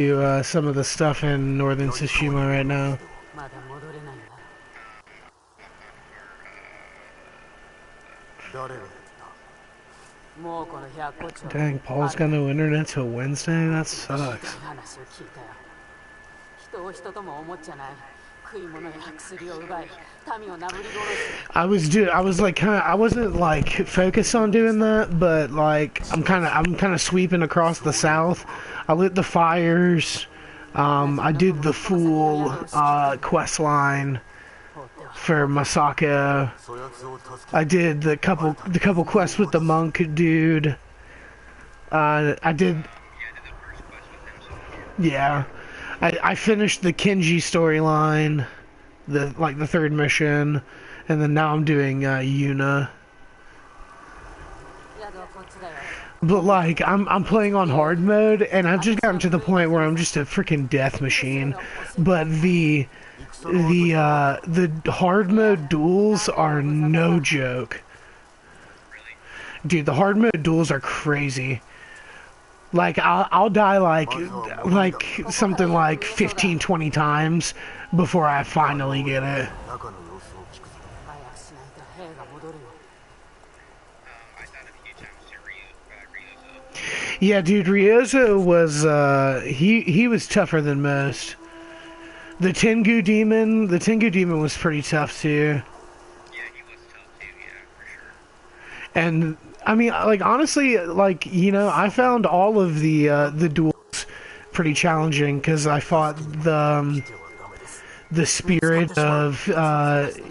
do some of the stuff in Northern Tsushima right now. Dang, Paul's got no internet till Wednesday? That sucks. I was like I wasn't like focused on doing that, but like I'm kind of sweeping across the south. I lit the fires. I did the full quest line for Masaka. I did the couple quests with the monk dude. I did. Yeah, I finished the Kenji storyline, the third mission, and then now I'm doing Yuna. But like I'm playing on hard mode, and I've just gotten to the point where I'm just a freaking death machine. But the hard mode duels are no joke. Dude, the hard mode duels are crazy. Like I'll die like something like 15-20 times before I finally get it. Yeah, dude, Ryozo was he was tougher than most. The Tengu demon was pretty tough too. Yeah, he was tough too, yeah, for sure. And I mean, like honestly, like I found all of the duels pretty challenging because I fought the spirit of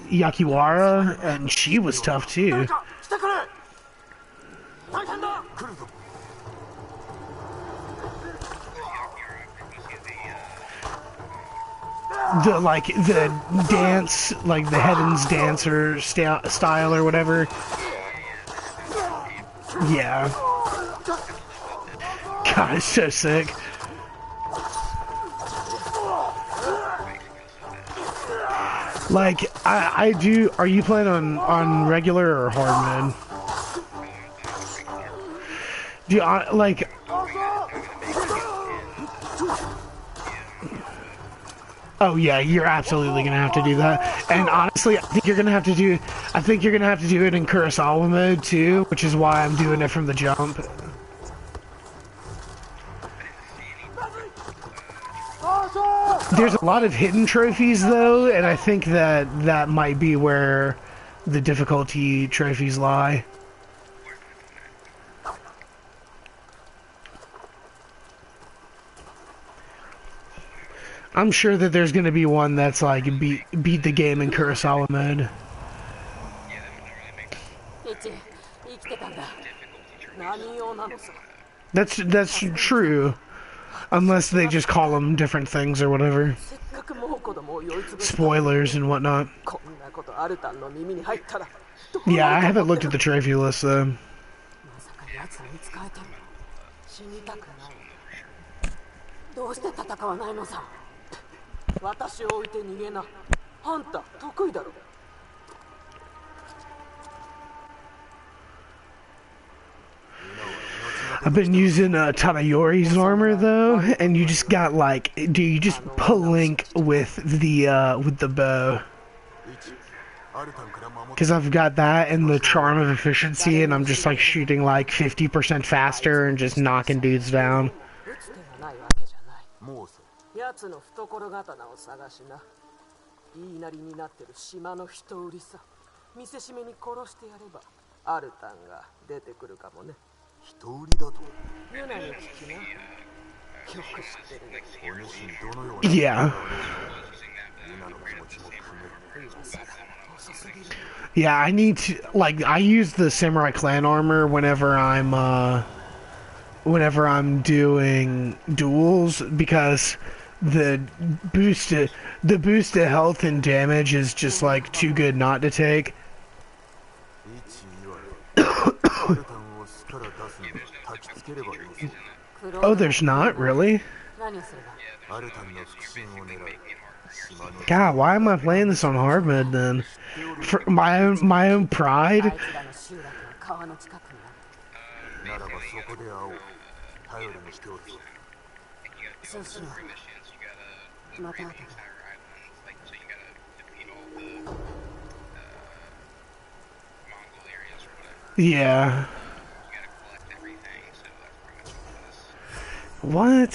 Yakiwara, and she was tough too. The dance, like the Heaven's Dancer style or whatever. Yeah. God, it's so sick. Like, I do. Are you playing on regular or hard mode? Do you, like? Oh yeah, you're absolutely gonna have to do that. And honestly, I think you're gonna have to do it in Kurosawa mode too, which is why I'm doing it from the jump. There's a lot of hidden trophies though, and I think that might be where the difficulty trophies lie. I'm sure that there's gonna be one that's like beat the game in Kurosawa mode. That's true, unless they just call them different things or whatever. Spoilers and whatnot. Yeah, I haven't looked at the trophy list though. I've been using Tadayori's armor though, and you just got like, dude, you just plink with the bow. Because I've got that and the charm of efficiency, and I'm just like shooting like 50% faster and just knocking dudes down. Yeah. Yeah, I need to, like, I use the Samurai Clan armor whenever I'm doing duels, because the boost to health and damage is just like too good not to take. Oh, there's not? Really? God, why am I playing this on hard mode then? For my own pride? go through missions, you gotta the three main Tower Islands, like so you gotta defeat all the Mongol areas or whatever. Yeah. You gotta collect everything, so that's pretty much all this. What?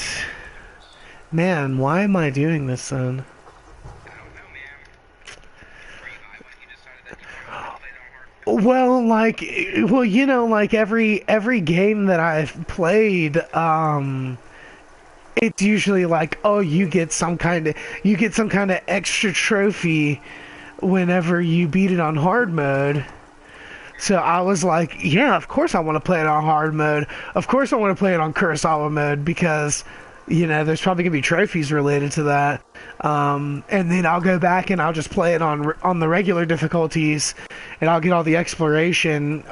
Man, why am I doing this then? I don't know, man. Were you high when you decided that you wanted to play it on hard? Well, like, well, you know, like every game that I've played, it's usually like, oh, you get some kind of extra trophy whenever you beat it on hard mode. So I was like, yeah, of course I want to play it on hard mode. Of course I want to play it on Kurosawa mode because, you know, there's probably gonna be trophies related to that. And then I'll go back and I'll just play it on the regular difficulties, and I'll get all the exploration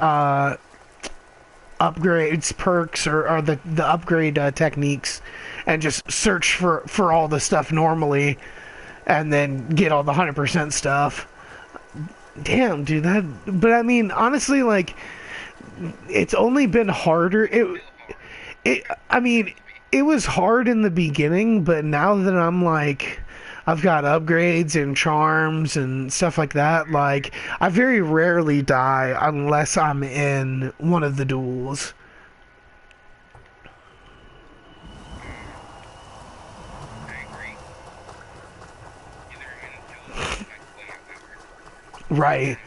upgrades, perks, or the upgrade techniques, and just search for all the stuff normally, and then get all the 100% stuff. Damn, dude, but I mean, honestly, like, it's only been harder. I mean, it was hard in the beginning, but now that I'm like, I've got upgrades and charms and stuff like that, like, I very rarely die unless I'm in one of the duels. Right.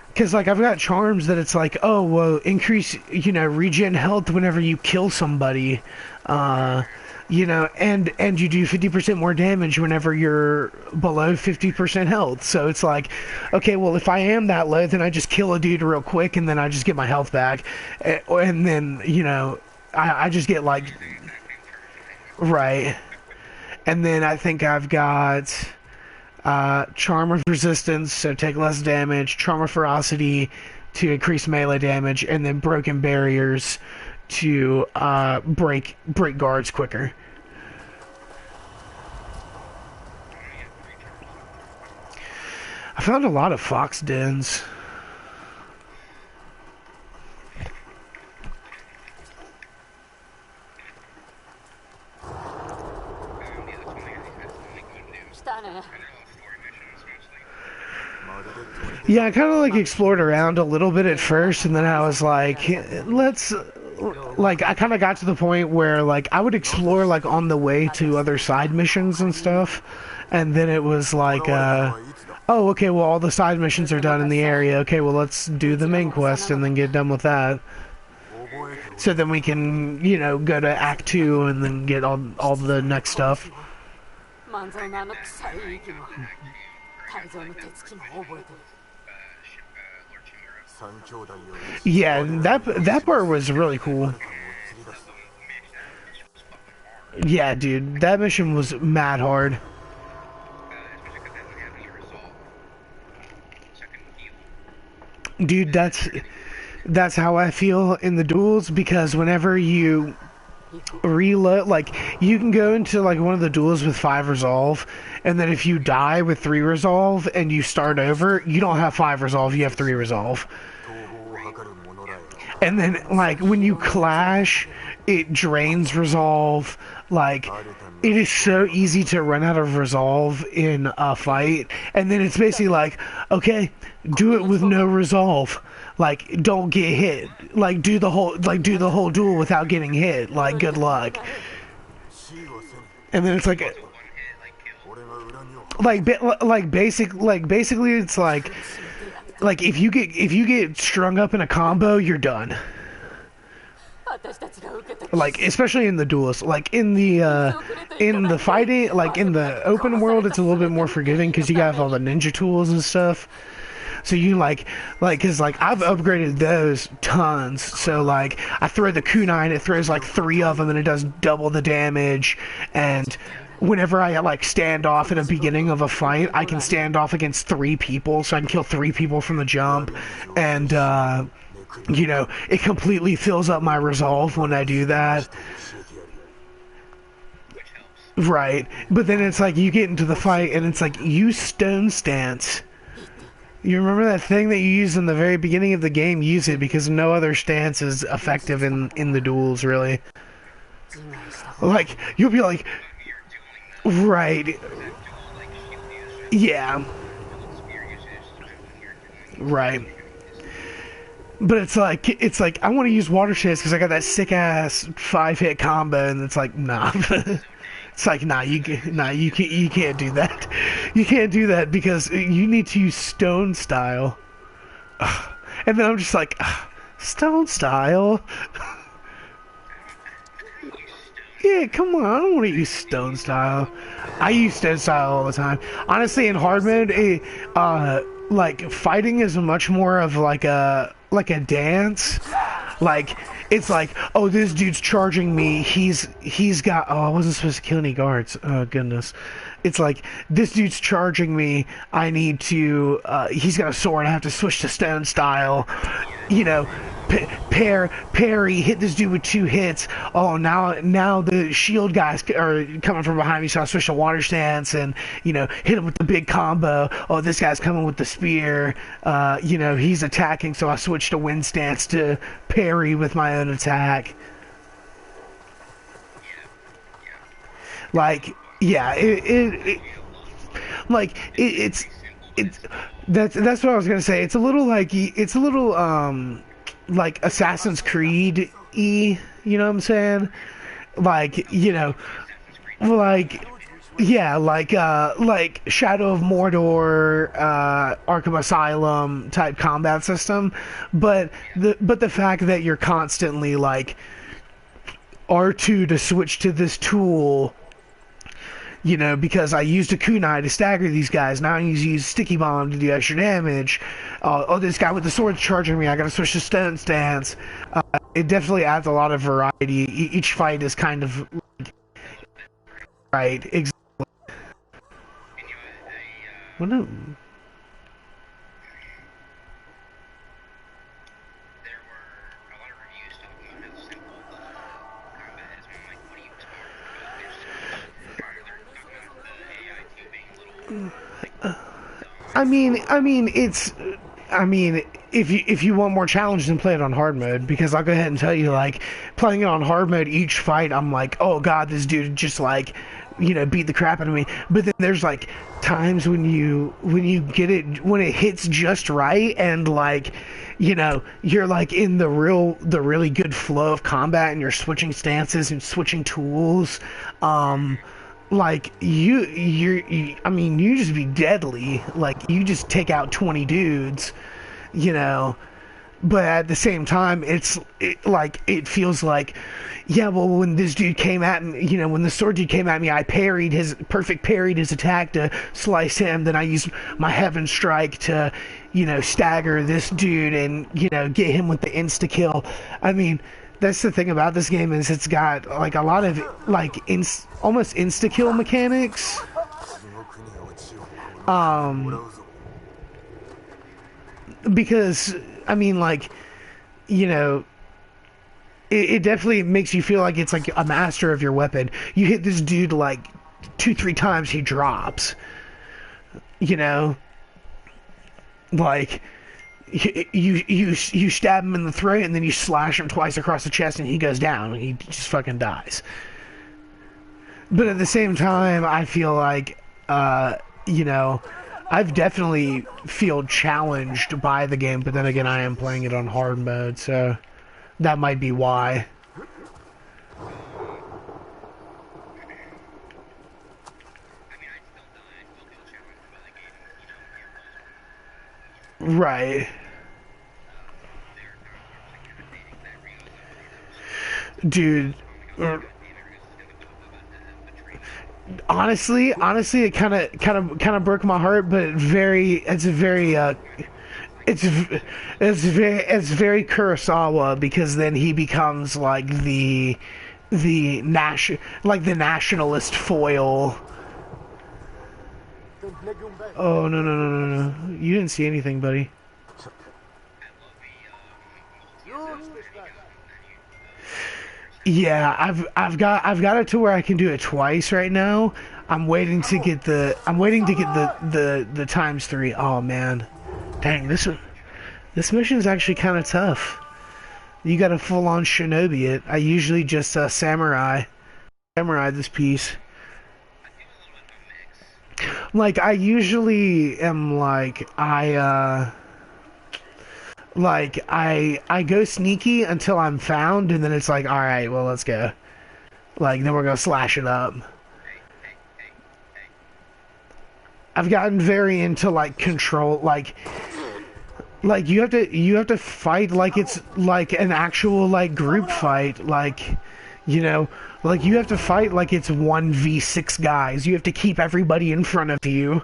Because, like, I've got charms that it's like, oh, well, increase, you know, regen health whenever you kill somebody. You know, and you do 50% more damage whenever you're below 50% health. So it's like, okay, well, if I am that low, then I just kill a dude real quick, and then I just get my health back. And then, you know, I just get, like... Right. And then I think I've got... Charm of Resistance, so take less damage, Charm of Ferocity to increase melee damage, and then Broken Barriers to break guards quicker. I found a lot of fox dens. Yeah, I kind of like explored around a little bit at first, and then I was like, let's, like, I kind of got to the point where, like, I would explore, like, on the way to other side missions and stuff, and then it was like, oh, okay, well, all the side missions are done in the area, okay, well, let's do the main quest and then get done with that. So then we can, you know, go to Act 2 and then get all the next stuff. Yeah, that part was really cool. Yeah, dude, that mission was mad hard. Dude, that's how I feel in the duels, because whenever you reload, like, you can go into like one of the duels with 5 resolve, and then if you die with 3 resolve and you start over, you don't have 5 resolve, you have 3 resolve. And then, like, when you clash, it drains resolve. Like, it is so easy to run out of resolve in a fight, and then it's basically like, okay, do it with no resolve. Like, don't get hit. Like, do the whole duel without getting hit. Like, good luck. And then it's like basically it's like if you get strung up in a combo, you're done. Like, especially in the duels, like in the fighting, like in the open world, it's a little bit more forgiving because you got all the ninja tools and stuff. So you cause like I've upgraded those tons. So like I throw the kunai and it throws like 3 of them and it does double the damage. And whenever I like stand off at the beginning of a fight, I can stand off against 3 people, so I can kill 3 people from the jump. And you know, it completely fills up my resolve when I do that. Right. But then it's like you get into the fight and it's like, use stone stance. You remember that thing that you used in the very beginning of the game? Use it, because no other stance is effective in the duels, really. Like, you'll be like, You're doing the right, that dual like shield usage, yeah, spear usage, when you're doing right. But it's like I want to use water chance because I got that sick ass 5-hit combo, and it's like nah. It's like nah, you can't do that. You can't do that because you need to use stone style. Ugh. And then I'm just like stone style. Yeah, come on, I don't want to use stone style. I use stone style all the time. Honestly, in hard mode, like fighting is much more of like a dance. Like it's like, oh, this dude's charging me. He's got. Oh, I wasn't supposed to kill any guards. Oh goodness. It's like this dude's charging me. I need to. He's got a sword. I have to switch to stone style. You know, parry, hit this dude with 2 hits. Oh, now the shield guys are coming from behind me, so I switch to water stance and, you know, hit him with the big combo. Oh, this guy's coming with the spear. You know, he's attacking, so I switch to wind stance to parry with my own attack. Like, yeah, it's that's what I was gonna say. It's a little like Assassin's Creed y, you know what I'm saying? Like, you know, like yeah, like Shadow of Mordor, Arkham Asylum type combat system, but the fact that you're constantly like R2 to switch to this tool. You know, because I used a kunai to stagger these guys. Now I use sticky bomb to do extra damage. Oh, this guy with the sword's charging me. I gotta switch to stone stance. It definitely adds a lot of variety. Each fight is kind of right. Exactly. Well, no. there were a lot of reviews talking about how simple the combat is. And I'm like, what are you talking about? They're talking about the AI too being little. I mean, if you want more challenge, then play it on hard mode. Because I'll go ahead and tell you, like, playing it on hard mode, each fight, I'm like, oh god, this dude just like, you know, beat the crap out of me. But then there's like times when you get it, when it hits just right, and like, you know, you're like in the really good flow of combat, and you're switching stances and switching tools. Like I mean, you just be deadly. Like you just take out 20 dudes, you know. But at the same time, it feels like, yeah, well, when this dude came at me, you know, when the sword dude came at me, I parried his attack to slice him. Then I used my heaven strike to, you know, stagger this dude and, you know, get him with the insta kill. I mean, that's the thing about this game is it's got like a lot of like almost insta kill mechanics. Because I mean, like, you know, it definitely makes you feel like it's like a master of your weapon. You hit this dude like 2-3 times, he drops. You know, like you stab him in the throat and then you slash him twice across the chest and he goes down and he just fucking dies. But at the same time, I feel like, you know, I've definitely feel challenged by the game, but then again, I am playing it on hard mode, so that might be why. Right. Dude. Honestly, it kind of broke my heart, but it's very Kurosawa, because then he becomes like the nationalist foil. Oh no! You didn't see anything, buddy. Yeah, I've got it to where I can do it twice right now. I'm waiting to get the ×3. Oh man, dang, this mission is actually kind of tough. You got to full on shinobi it. I usually just samurai this piece. Like I usually am I go sneaky until I'm found, and then it's like, all right, well, let's go. Like then we're gonna slash it up. I've gotten very into like control, like you have to fight like it's like an actual like group fight, like you know, like you have to fight like it's 1v6 guys. You have to keep everybody in front of you.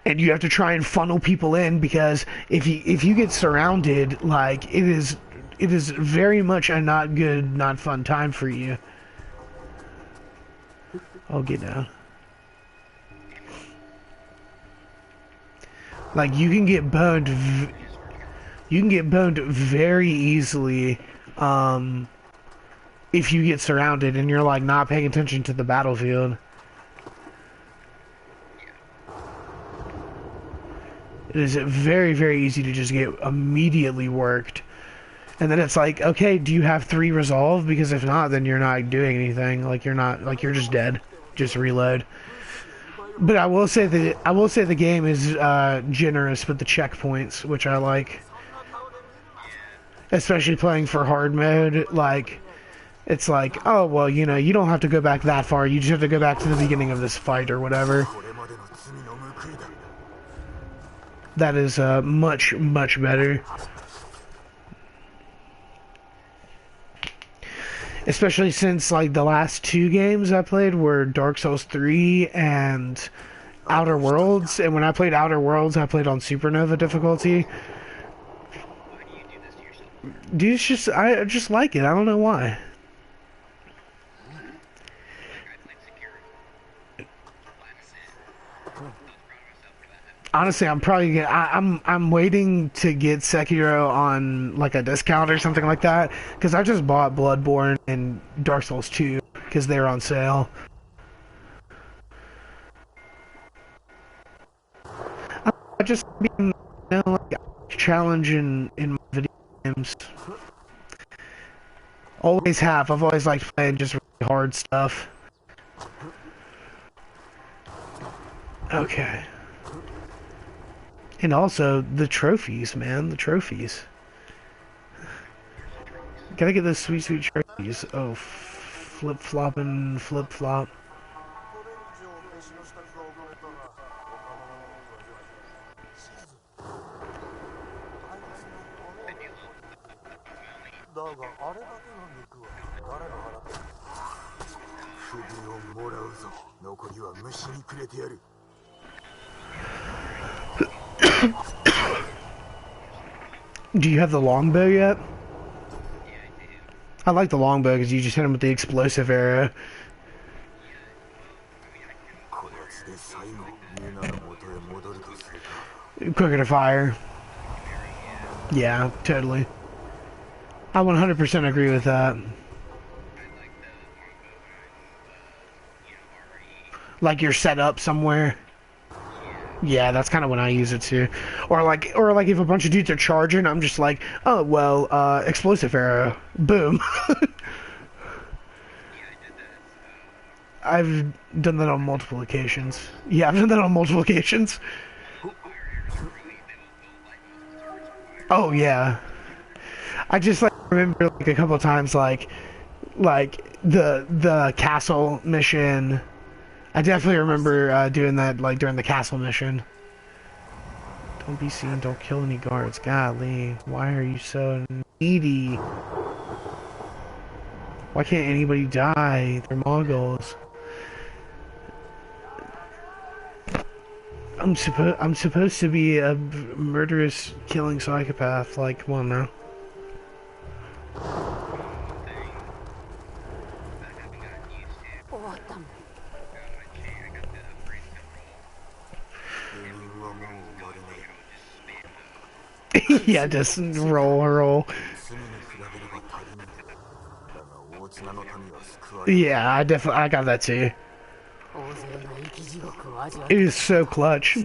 And you have to try and funnel people in, because if you get surrounded, like it is very much a not good, not fun time for you. I'll get down. Like you can get boned very easily if you get surrounded and you're like not paying attention to the battlefield. It is very, very easy to just get immediately worked. And then it's like, okay, do you have 3 resolve? Because if not, then you're not doing anything. Like you're not, you're just dead. Just reload. But I will say the game is generous with the checkpoints, which I like. Especially playing for hard mode, like it's like, oh well, you know, you don't have to go back that far. You just have to go back to the beginning of this fight or whatever. That is much, much better. Especially since like the last 2 games I played were Dark Souls 3 and Outer Worlds, and when I played Outer Worlds, I played on Supernova difficulty. Dude, it's just I just like it. I don't know why. Honestly, I'm probably gonna, I'm waiting to get Sekiro on like a discount or something like that, because I just bought Bloodborne and Dark Souls 2 because they're on sale. I just been, you know, like challenging in my video games. Always have. I've always liked playing just really hard stuff. Okay. And also, the trophies, man. The trophies. Gotta get those sweet, sweet trophies. Oh, flip-flop and flip-flop. Do you have the longbow yet? I like the longbow because you just hit him with the explosive arrow. Quicker to fire. Yeah, totally. I 100% agree with that. Like you're set up somewhere. Yeah, that's kind of when I use it too. Or like if a bunch of dudes are charging, I'm just like, oh well, explosive arrow, boom. I've done that on multiple occasions. Yeah, I've done that on multiple occasions. Oh yeah. I just like remember like a couple of times like the castle mission. I definitely remember doing that like during the castle mission. Don't be seen, don't kill any guards. Golly, why are you so needy? Why can't anybody die? They're Mongols. I'm supposed to be a murderous killing psychopath. Like, come on now. Yeah, just roll. Yeah, I got that too. It is so clutch.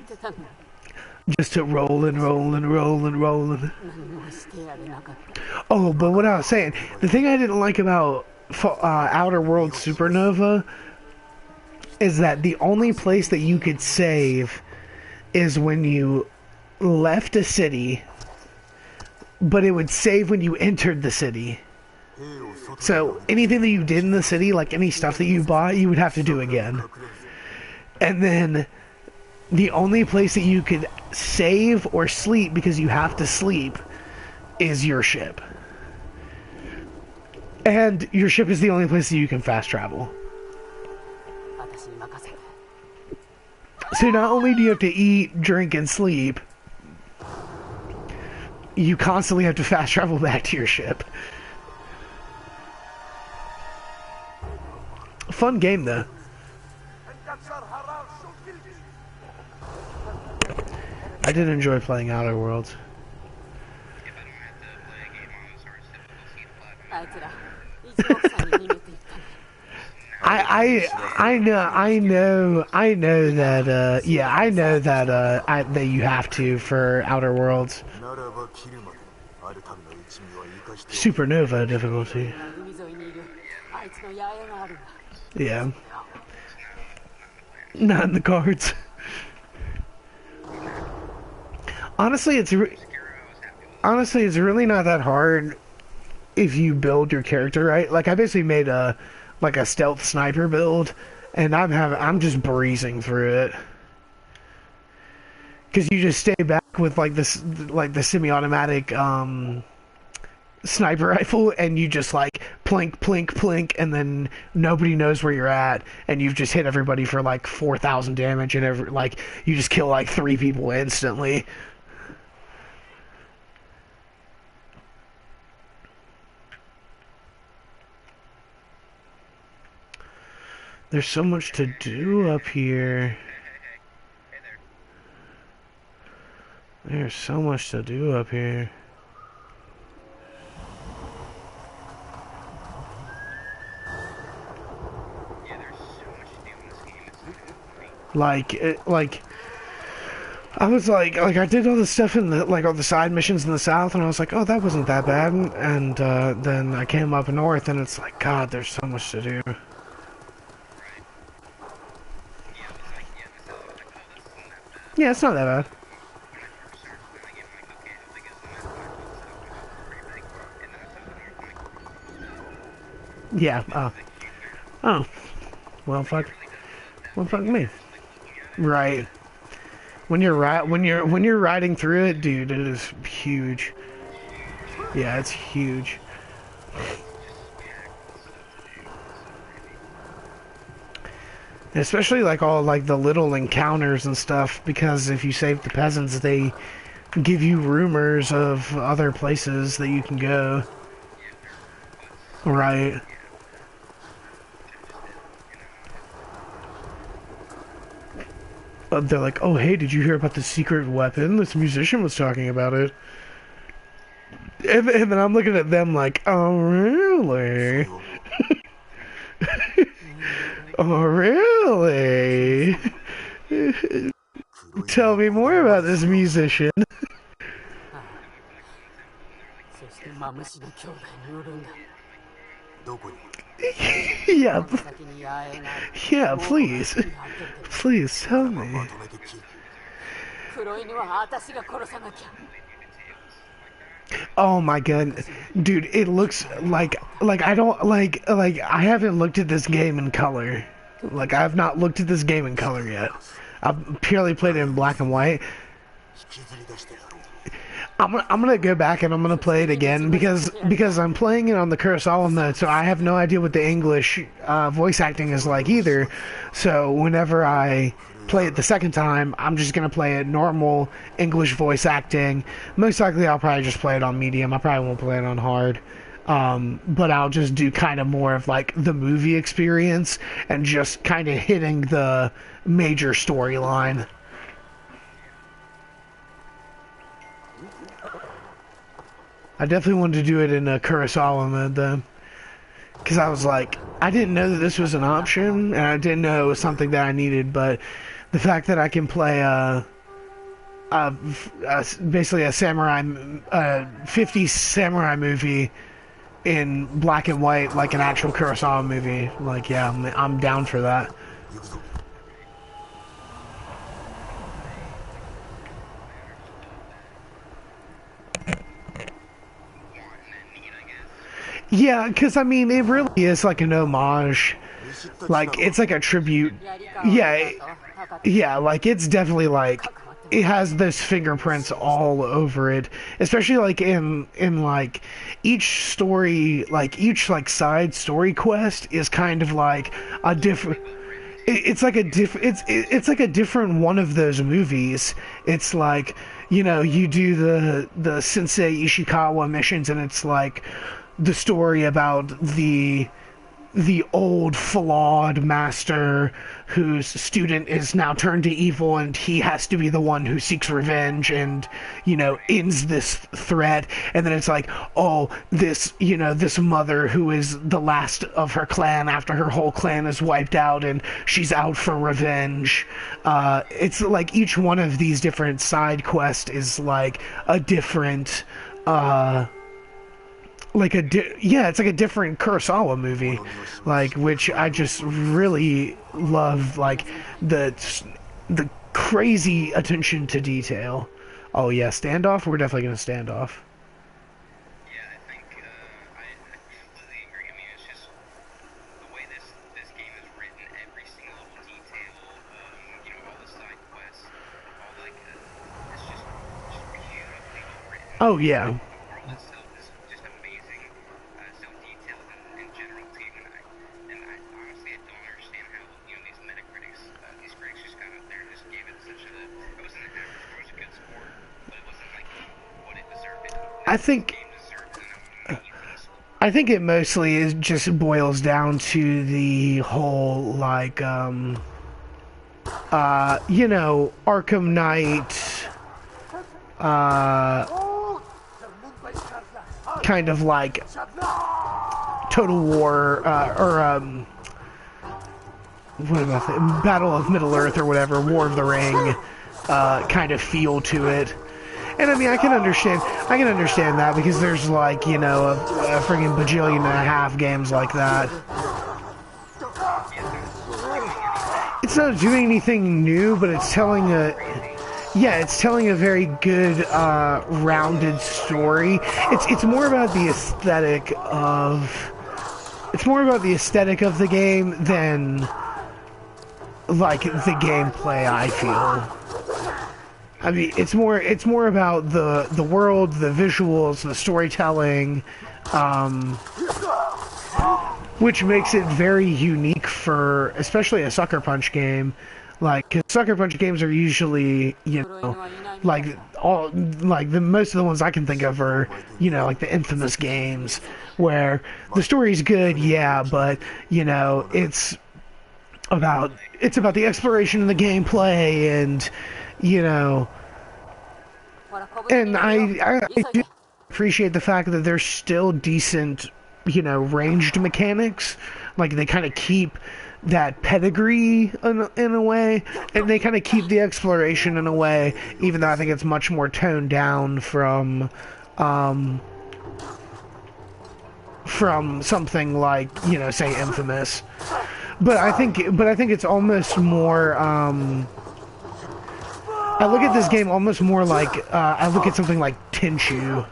just to roll and roll and roll and roll. And... 何もしてやれなかった。 Oh, but what I was saying, the thing I didn't like about Outer Worlds Supernova is that the only place that you could save is when you left a city, but it would save when you entered the city. So anything that you did in the city, like any stuff that you bought, you would have to do again. And then the only place that you could save or sleep, because you have to sleep, is your ship. And your ship is the only place that you can fast travel. 私に任せて。 So not only do you have to eat, drink, and sleep, you constantly have to fast travel back to your ship. Fun game, though. I did enjoy playing Outer Worlds. If I don't have to play a game on this hard step, we'll see the platinum. あいつら一国さんに逃げていったの。 I know that, yeah, I know that, that you have to for Outer Worlds. Supernova difficulty. 海沿いにいるあいつの野営があるんだ。 Yeah. Not in the cards. Honestly, it's really not that hard if you build your character right. Like I basically made a stealth sniper build, and I'm just breezing through it. Cuz you just stay back with the semi-automatic sniper rifle, and you just like plink plink plink, and then nobody knows where you're at, and you've just hit everybody for like 4,000 damage, and you just kill like 3 people instantly. There's so much to do up here. Hey there. There's so much to do up here. Yeah, there's so much to do in this game. It's not funny. I was like I did all the stuff in the all the side missions in the south, and I was like, oh, that wasn't that bad. And then I came up north, and it's like, God, there's so much to do. Yeah, it's not that bad. Yeah. Oh. Well, fuck. Well, fuck me. Right. When you're riding through it, dude, it is huge. Yeah, it's huge. Especially like all like the little encounters and stuff, because if you save the peasants, they give you rumors of other places that you can go. Right. They're like, oh hey, did you hear about the secret weapon? This musician was talking about it. And then I'm looking at them like, oh really? Oh, really? Tell me more about this musician. そしてマムシの兄弟に売るんだ。 Yeah, 先に野営がある。 yeah, please. Please tell me. 黒犬は私が殺さなきゃ。 Oh my god, dude, it looks like I don't like I haven't looked at this game in color. Like I've not looked at this game in color yet. I've purely played it in black and white. I'm gonna go back and I'm gonna play it again because I'm playing it on the Kurosawa mode, so I have no idea what the English voice acting is like either. So whenever I play it the second time, I'm just gonna play it normal English voice acting. Most likely I'll probably just play it on medium. I probably won't play it on hard. But I'll just do kind of more of like the movie experience and just kind of hitting the major storyline. I definitely wanted to do it in a Kurosawa mode though, because I was like, I didn't know that this was an option, and I didn't know it was something that I needed, but the fact that I can play basically a samurai, 50s samurai movie in black and white, like an actual Kurosawa movie. Like, yeah, I'm down for that. Yeah, because I mean, it really is like an homage. Like, it's like a tribute. Yeah, yeah, like it's definitely like it has those fingerprints all over it, especially like in like each story, like each like side story quest is kind of like a different. It's like a it's like a different one of those movies. It's like, you know, you do the Sensei Ishikawa missions, and it's like the story about the old flawed master whose student is now turned to evil, and he has to be the one who seeks revenge and, you know, ends this threat. And then it's like, oh, this, you know, this mother who is the last of her clan after her whole clan is wiped out, and she's out for revenge. It's like each one of these different side quests is like a different it's like a different Kurosawa movie, like, which I just really love, like the crazy attention to detail. Oh yeah, standoff. We're definitely gonna stand off. Yeah, I think I completely agree. I mean, it's just the way this game is written, every single little detail, you know, all the side quests, all like it's just beautifully well written. Oh yeah. The world itself is just amazing, so detailed in general too. And I honestly I don't understand how, you know, these Metacritics, these critics just got up there and just gave it such a. It wasn't an average score, it was a good score, but it wasn't like what it deserved. I think Game deserved an amazing score. I think it mostly is just boils down to the whole like you know, Arkham Knight kind of like Total War or what am I saying? Battle of Middle Earth or whatever, War of the Ring kind of feel to it. And I mean, I can understand that because there's like, you know, a friggin' bajillion and a half games like that. It's not doing anything new, but it's telling it's telling a very good, rounded story. It's more about the aesthetic of the game than like the gameplay, I feel. I mean, it's more about the world, the visuals, the storytelling, which makes it very unique for especially a Sucker Punch game. Like, 'cause Sucker Punch games are usually, you know, like most of the ones I can think of are, you know, like the Infamous games where the story's good, yeah, but you know, it's about the exploration and the gameplay, and you know, and I do appreciate the fact that there's still decent, you know, ranged mechanics. Like, they kind of keep that pedigree in a way, and they kind of keep the exploration in a way, even though I think it's much more toned down from something like, you know, say Infamous. But I think it's almost more. I look at this game almost more like I look at something like Tenchu.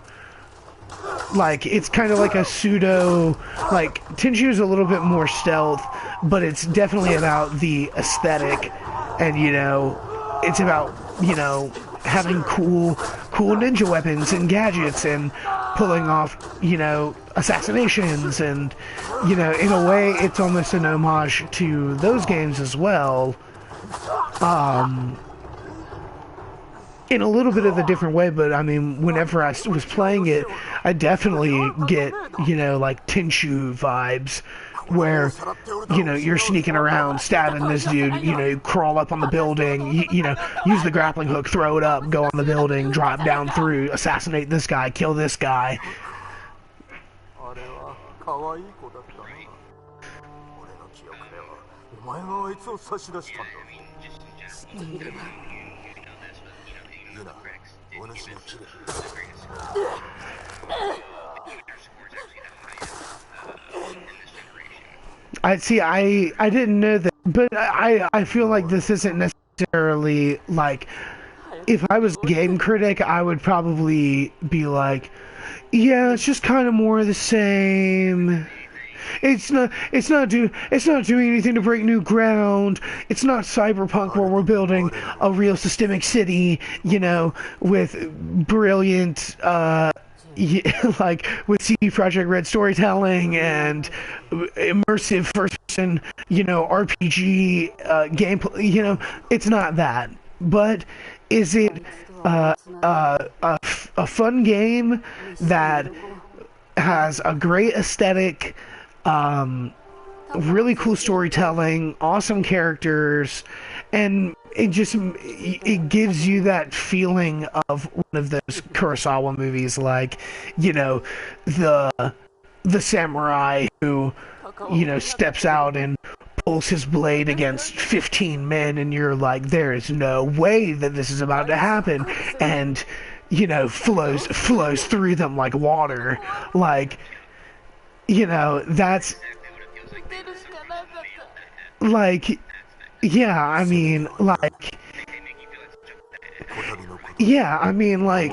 Like, it's kind of like a pseudo, like, Tenchu is a little bit more stealth, but it's definitely about the aesthetic, and, you know, it's about, you know, having cool ninja weapons and gadgets and pulling off, you know, assassinations, and, you know, in a way, it's almost an homage to those games as well. In a little bit of a different way, but I mean, whenever I was playing it, I definitely get, you know, like Tenchu vibes, where, you know, you're sneaking around, stabbing this dude, you know, you crawl up on the building, you know, use the grappling hook, throw it up, go on the building, drop down through, assassinate this guy, kill this guy. critics did give it the greatest score. The user score is actually the highest in this generation. I see. I didn't know that, but I feel like this isn't necessarily like. If I was a game critic, I would probably be like, yeah, it's just kind of more of the same. It's not doing anything to break new ground. It's not cyberpunk where we're building a real systemic city, you know, with brilliant like with CD Projekt Red storytelling and immersive first person, you know, RPG gameplay. You know, it's not that. But is it a fun game that has a great aesthetic, really cool storytelling, awesome characters, and it gives you that feeling of one of those Kurosawa movies, like, you know, the samurai who, you know, steps out and pulls his blade against 15 men, and you're like, there is no way that this is about to happen, and, you know, flows through them like water. Like, you know, that's like, yeah, I mean, like, yeah, I mean, like,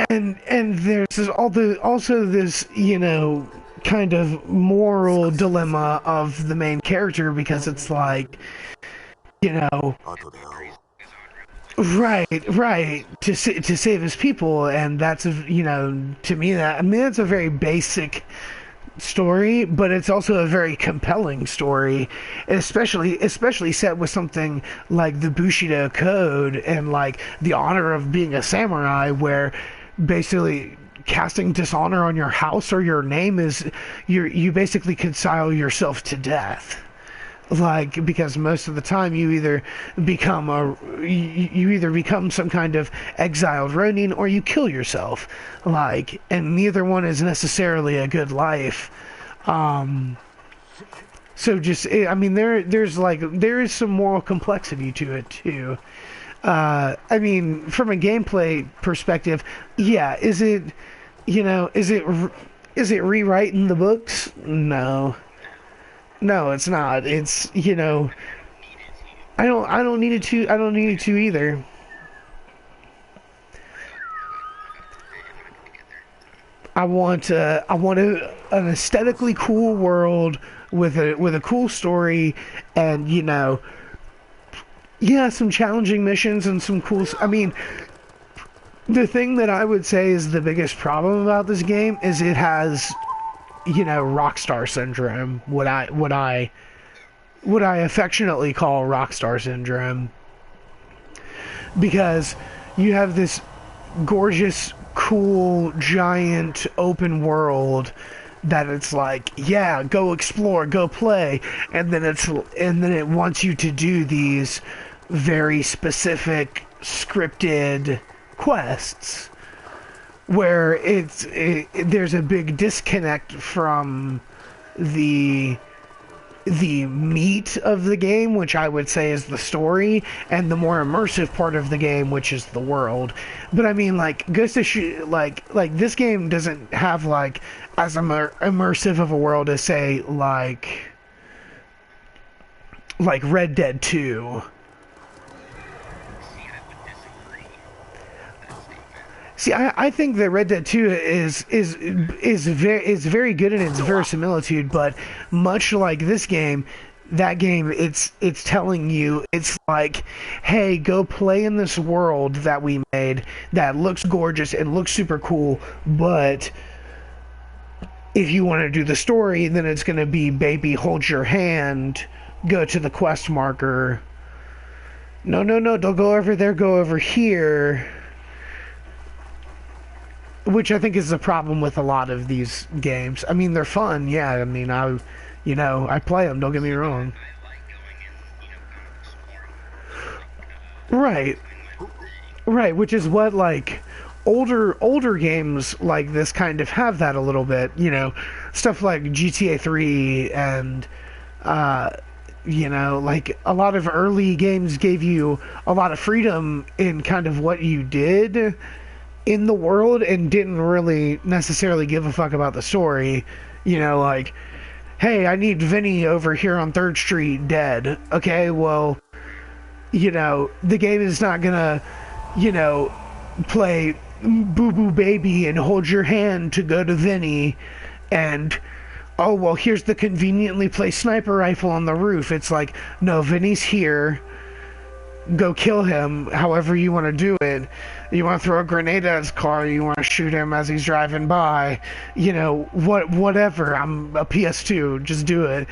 and there's also this, you know, kind of moral dilemma of the main character, because it's like, you know, right, to save his people, and that's a, you know, to me, that, I mean, that's a very basic story, but it's also a very compelling story, especially set with something like the Bushido Code and like the honor of being a samurai, where basically casting dishonor on your house or your name is you basically consign yourself to death. Like, because most of the time you either become some kind of exiled Ronin, or you kill yourself. Like, and neither one is necessarily a good life. So just, I mean, there is some moral complexity to it too. I mean, from a gameplay perspective, yeah, is it rewriting the books? No, it's not. It's, you know, I don't need it to either. I want an aesthetically cool world with a cool story, and, you know, yeah, some challenging missions and some cool. I mean, the thing that I would say is the biggest problem about this game is it has, you know, Rockstar syndrome. What I affectionately call Rockstar syndrome, because you have this gorgeous, cool, giant open world that it's like, yeah, go explore, go play, and then it wants you to do these very specific scripted quests, where there's a big disconnect from the meat of the game, which I would say is the story, and the more immersive part of the game, which is the world. But I mean, like, Ghost of like this game doesn't have like as immersive of a world as, say, like Red Dead 2. See, I think that Red Dead 2 is very good in its verisimilitude, but much like this game, that game, it's telling you, it's like, hey, go play in this world that we made that looks gorgeous and looks super cool, but if you want to do the story, then it's going to be, baby, hold your hand, go to the quest marker. No, don't go over there, go over here. Which I think is the problem with a lot of these games. I mean, they're fun, yeah. I mean, I play them, don't get me wrong. Right, which is what, like, older games like this kind of have that a little bit, you know, stuff like GTA 3 and You know, like a lot of early games gave you a lot of freedom in kind of what you did in the world and didn't really necessarily give a fuck about the story. You know, like, hey, I need Vinny over here on 3rd Street dead. Okay, well, you know, the game is not gonna, you know, play Boo Boo Baby and hold your hand to go to Vinny and, oh, well, here's the conveniently placed sniper rifle on the roof. It's like, no, Vinny's here. Go kill him however you want to do it. You want to throw a grenade at his car, you want to shoot him as he's driving by. You know, whatever. I'm a PS2, just do it.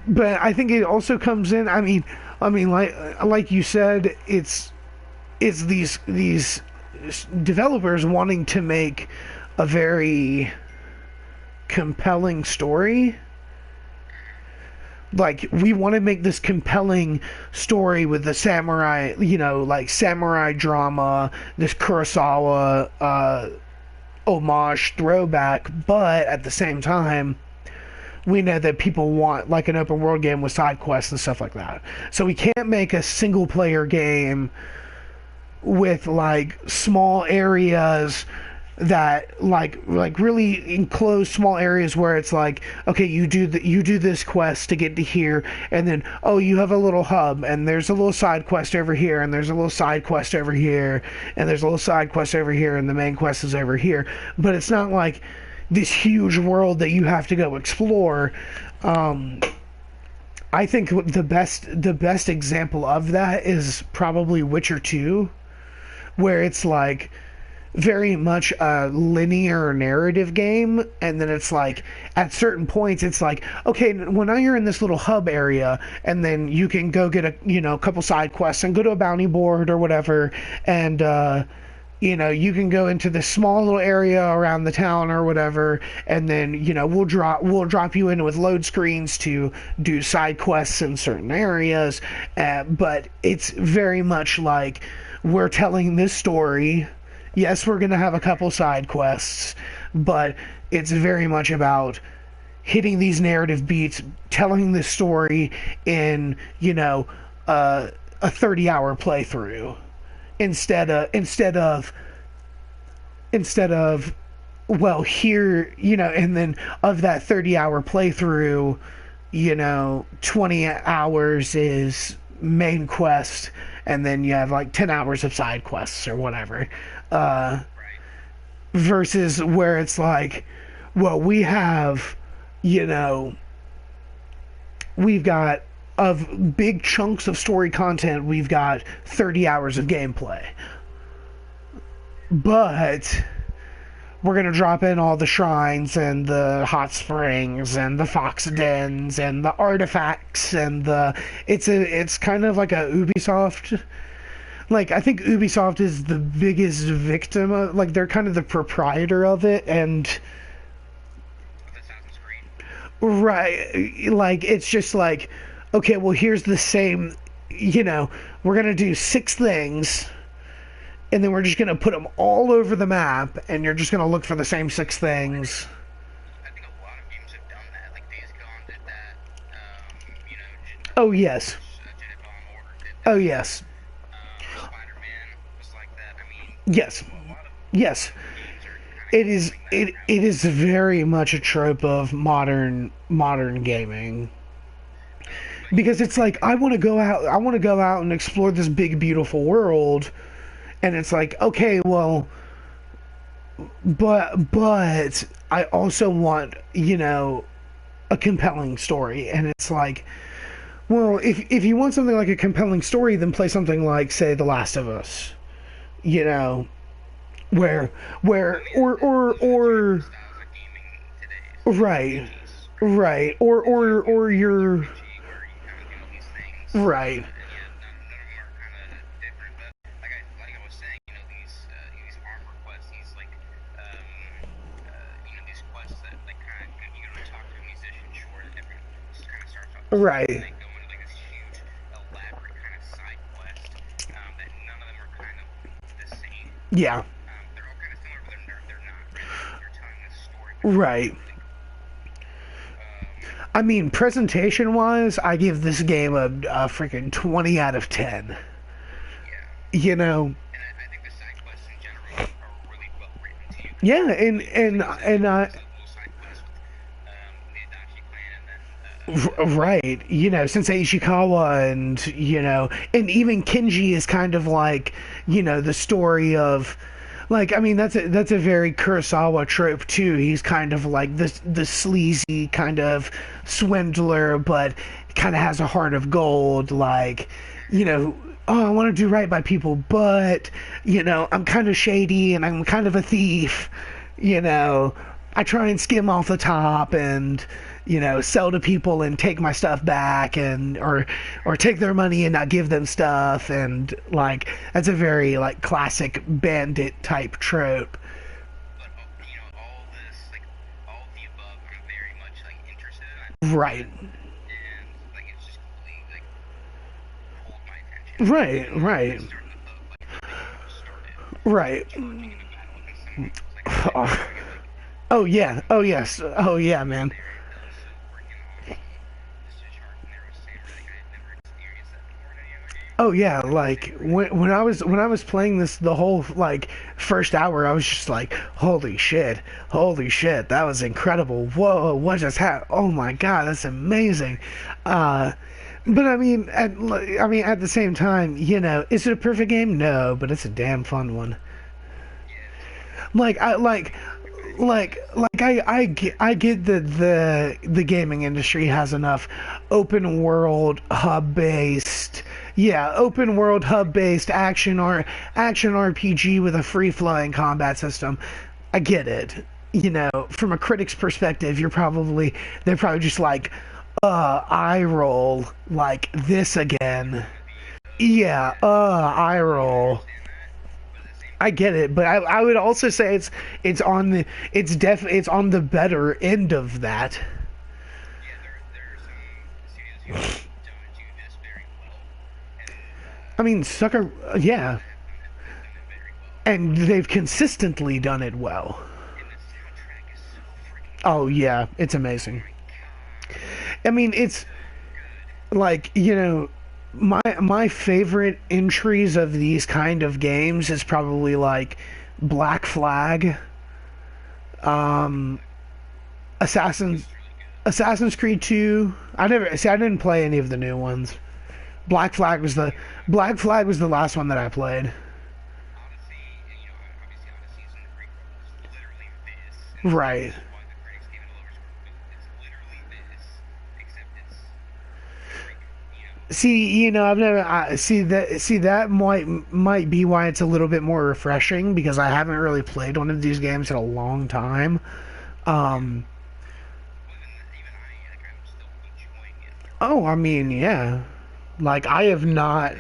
But I think it also comes in, I mean like you said, it's these developers wanting to make a very compelling story. Like, we want to make this compelling story with the samurai, you know, like samurai drama, this Kurosawa homage throwback, but at the same time, we know that people want like an open world game with side quests and stuff like that. So we can't make a single player game with like small areas that like really enclosed small areas where it's like, okay, you do this quest to get to here, and then, oh, you have a little hub and there's a little side quest over here, and there's a little side quest over here, and there's a little side quest over here, and the main quest is over here. But it's not like this huge world that you have to go explore. I think the best example of that is probably Witcher 2, where it's like very much a linear narrative game, and then it's like at certain points it's like, okay, well, now you're in this little hub area, and then you can go get a couple side quests and go to a bounty board or whatever, and you can go into this small little area around the town or whatever, and then we'll drop you in with load screens to do side quests in certain areas, but it's very much like we're telling this story. Yes, we're going to have a couple side quests, but it's very much about hitting these narrative beats, telling this story in, a 30-hour playthrough instead of well, here, and then of that 30-hour playthrough, 20 hours is main quest, and then you have like 10 hours of side quests or whatever. Versus where it's like, well, we've got of big chunks of story content, we've got 30 hours of gameplay. But we're going to drop in all the shrines and the hot springs and the fox dens and the artifacts and it's kind of like a Ubisoft. Like, I think Ubisoft is the biggest victim of, like, they're kind of the proprietor of it, and right, like, it's just like, okay, well, here's the same, we're gonna do 6 things, and then we're just gonna put them all over the map, and you're just gonna look for the same 6 things. I think a lot of games have done that. Like Days Gone did that. Oh yes. Oh yes. Spider-Man was like that. I mean, yes. Yes. It is very much a trope of modern gaming. Because it's like, I want to go out and explore this big beautiful world, and it's like, okay, well, but I also want, a compelling story, and it's like, well, if you want something like a compelling story, then play something like, say, The Last of Us, where or right, or you're right. Right. Yeah. I mean, presentation-wise, I give this game a freaking 20 out of 10. Yeah. You know, And I think the side quests in general are really well written too. yeah, Like you said, and there's a little side quest with the Adachi clan, and then right, you know, Sensei Ishikawa, and you know, and even Kenji is kind of like, you know, the story of, like, I mean, that's a very Kurosawa trope too. He's kind of like this the sleazy kind of swindler, but kind of has a heart of gold. Like, you know, oh, I want to do right by people, but you know, I'm kind of shady and I'm kind of a thief. You know, I try and skim off the top and you know sell to people and take my stuff back and or take their money and not give them stuff, and like that's a very like classic bandit type trope. but you know, all this, like all of the above, I'm very much like interested in. I love Right, it, and like it's just completely like hold my attention. right, And right, it started the book like the day it was started, right. charging into battle against someone. I was like, I'm ready to go. Like Oh yeah, oh yes, oh yeah, man. there, that was so freaking awesome. Just a sharp and narrow saber. Like I had never experienced that before in any other game. Oh yeah, Narrow like saber. when I was playing this the whole like first hour, I was just like, holy shit, that was incredible. Whoa, what just happened? Oh my god, that's amazing. Uh, but I mean, at the same time, you know, is it a perfect game? No, but it's a damn fun one. Yeah, it is. Like I I get that the gaming industry has enough open world hub based action RPG with a free flowing combat system. I get it. You know, from a critic's perspective, they're probably just like, eye roll, like this again. Gonna be Yeah, yeah. eye I roll. understand that, but at the same I time, get it, but I would also say it's on the better end of that. yeah, there are some studios who don't do this very well, and I mean, Sucker, others yeah, that have done it very well. and they've consistently done it well. And the soundtrack is so freaking Oh good. yeah, it's amazing. My God, I mean, it's it's so good. like, you know, my favorite entries of these kind of games is probably like Black Flag, um, Assassin's It's really good. Assassin's Creed 2. I didn't play any of the new ones. Black Flag was the Yeah, Black Flag was the last one that I played. Odyssey, you know, obviously Odyssey is in the prequel. It's literally this, and Right. this is why the critics gave it a lower score. It's literally this, except it's freaking, you know, See, you know, I've never see that might be why it's a little bit more refreshing because I haven't really played one of these games in a long time. yeah. Um, Well, even I, like, I'm still enjoying it. oh, I mean, yeah. Like I have not. They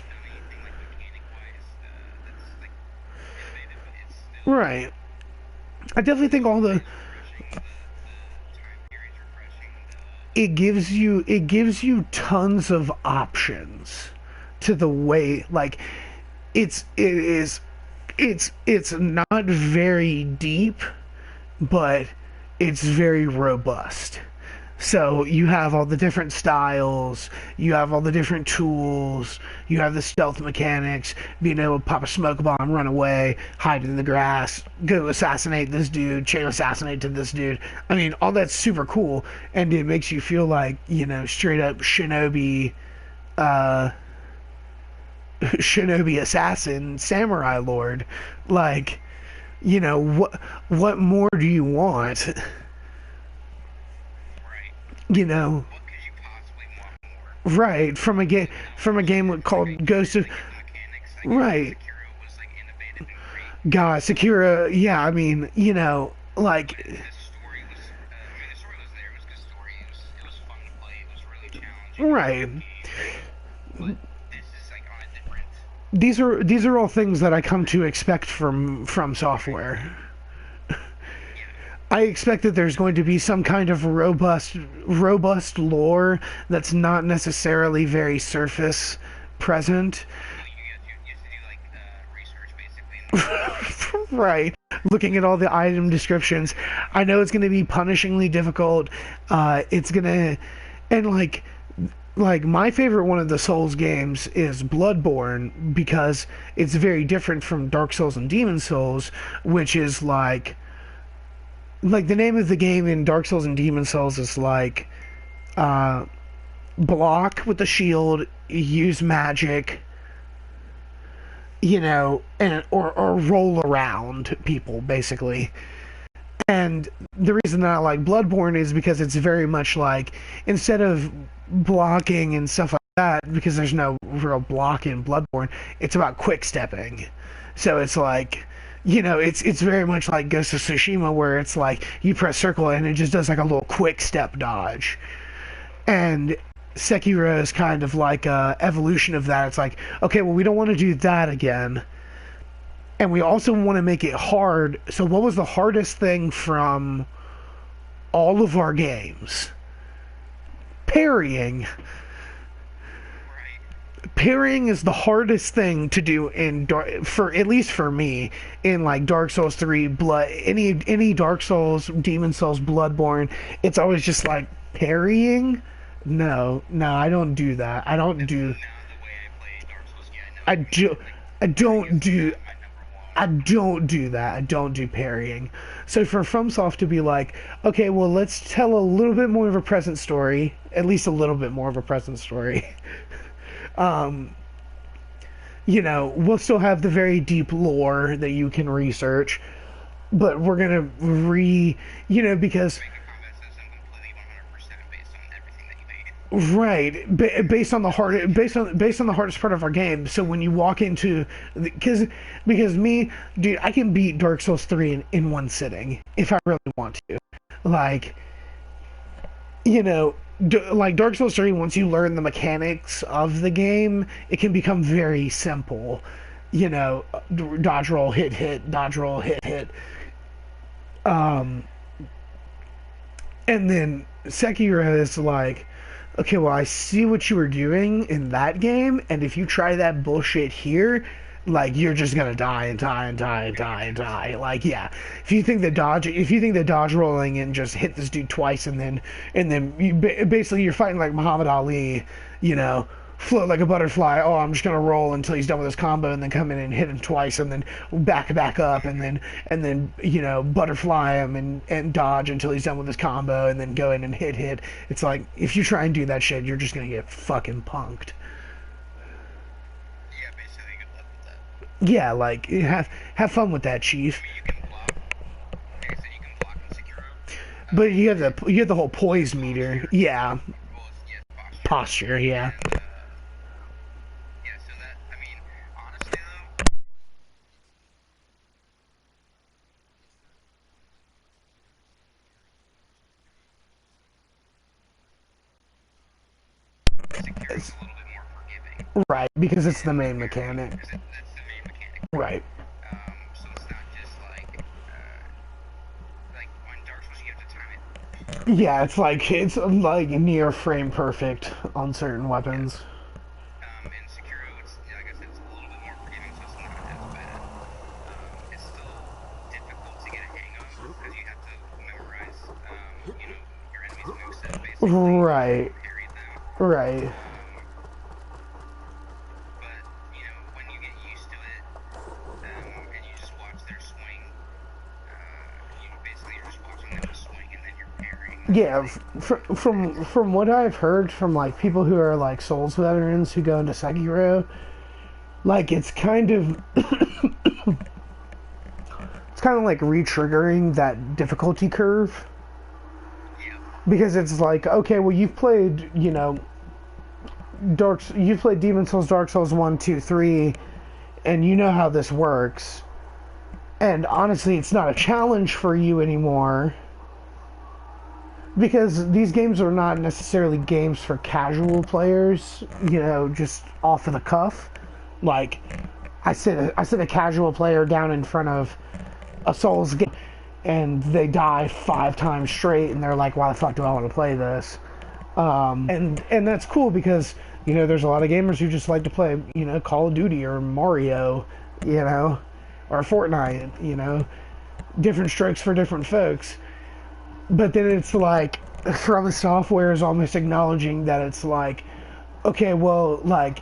haven't done anything like mechanic-wise that's like innovative, but it's still Right. I definitely think all the it's refreshing. The time period's refreshing. it gives you tons of options to the way like it is it's not very deep, but it's very robust. So you have all the different styles, you have all the different tools, you have the stealth mechanics, being able to pop a smoke bomb, run away, hide in the grass, go assassinate this dude, chain assassinate to this dude. I mean, all that's super cool, and it makes you feel like, you know, straight up shinobi, uh, shinobi assassin, samurai lord. Like, you know, what more do you want? Right. You know, What could you possibly want more? right, from a game Like, called Ghost of like the mechanics, I guess right. Sekiro was like innovative and great, God, Sakura, yeah, I mean, you know, but like the story was, I mean, the story was there. It was a good story. It was fun to play. It was really challenging. It was a right. good game, but this is like on a different. These are all things that I come to expect from software. Yeah. I expect that there's going to be some kind of robust lore that's not necessarily very surface present. Well, you have to do like research basically and look into it. Right. looking at all the item descriptions. I know it's going to be punishingly difficult. It's going to, and like my favorite one of the Souls games is Bloodborne because it's very different from Dark Souls and Demon Souls, which is like the name of the game in Dark Souls and Demon Souls is like uh, block with the shield, use magic, and or roll around people basically. And the reason that I like Bloodborne is because it's very much like instead of blocking and stuff like that, because there's no real block in Bloodborne, it's about quick stepping. So it's like it's very much like Ghost of Tsushima where it's like you press circle and it just does like a little quick step dodge. And Sekiro is kind of like a evolution of that. It's like, okay, well we don't want to do that again. And we also want to make it hard. So what was the hardest thing from all of our games? Parrying. Parrying is the hardest thing to do for at least for me in like Dark Souls 3, any Dark Souls, Demon Souls, Bloodborne. It's always just like parrying. No, I don't do that. I do. I don't do. I don't do that. I don't do parrying. So for FromSoft to be like, okay, well, let's tell a little bit more of a present story, at least a little bit more of a present story. We'll still have the very deep lore that you can research, but we're gonna because right, based on the hardest part of our game. So when you walk into, because me, dude, I can beat Dark Souls 3 in one sitting if I really want to. Like, like Dark Souls 3, once you learn the mechanics of the game, it can become very simple. Dodge roll, hit, dodge roll, hit. And then Sekiro is like, okay, well, I see what you were doing in that game, and if you try that bullshit here, like, you're just gonna die and die and die and die and die. Like, yeah, if you think that dodge rolling and just hit this dude twice and then basically you're fighting like Muhammad Ali, float like a butterfly. Oh, I'm just gonna roll until he's done with his combo and then come in and hit him twice and then back up and then butterfly him and dodge until he's done with his combo and then go in and hit. It's like, if you try and do that shit, you're just gonna get fucking punked. Yeah, basically good luck with that. Yeah, like have fun with that, Chief. I mean, you can block. Like I said, you can block in Sekiro. But you have the whole poise meter. Yeah. Well, yes, Posture, yeah. And, yeah, so that, I mean, honestly though, Sekiro's a little bit more forgiving. Right, because it's the main mechanic. Because that's the main mechanic. Right. So it's not just like when Dark Souls you have to time it. Yeah, it's like near frame perfect on certain weapons. In Sekiro, it's, like I said, it's a little bit more forgiving, so it's not as bad. It's still difficult to get a hang of because you have to memorize, your enemy's moveset basically. Right. Parry them. Right. But when you get used to it, and you just watch their swing, you're just watching them swing, and then you're parrying. Yeah, from what I've heard from like people who are like Souls veterans who go into Sekiro, like it's kind of like re-triggering that difficulty curve. Yeah. Because it's like, okay, well you've played, you've played Demon Souls, Dark Souls 1, 2, 3, and you know how this works. And honestly, it's not a challenge for you anymore. Because these games are not necessarily games for casual players, just off of the cuff. Like, I sit a casual player down in front of a Souls game, and they die 5 times straight, and they're like, why the fuck do I want to play this? And that's cool because, there's a lot of gamers who just like to play, Call of Duty or Mario, or Fortnite, different strokes for different folks. But then it's like From Software is almost acknowledging that it's like, okay, well, like,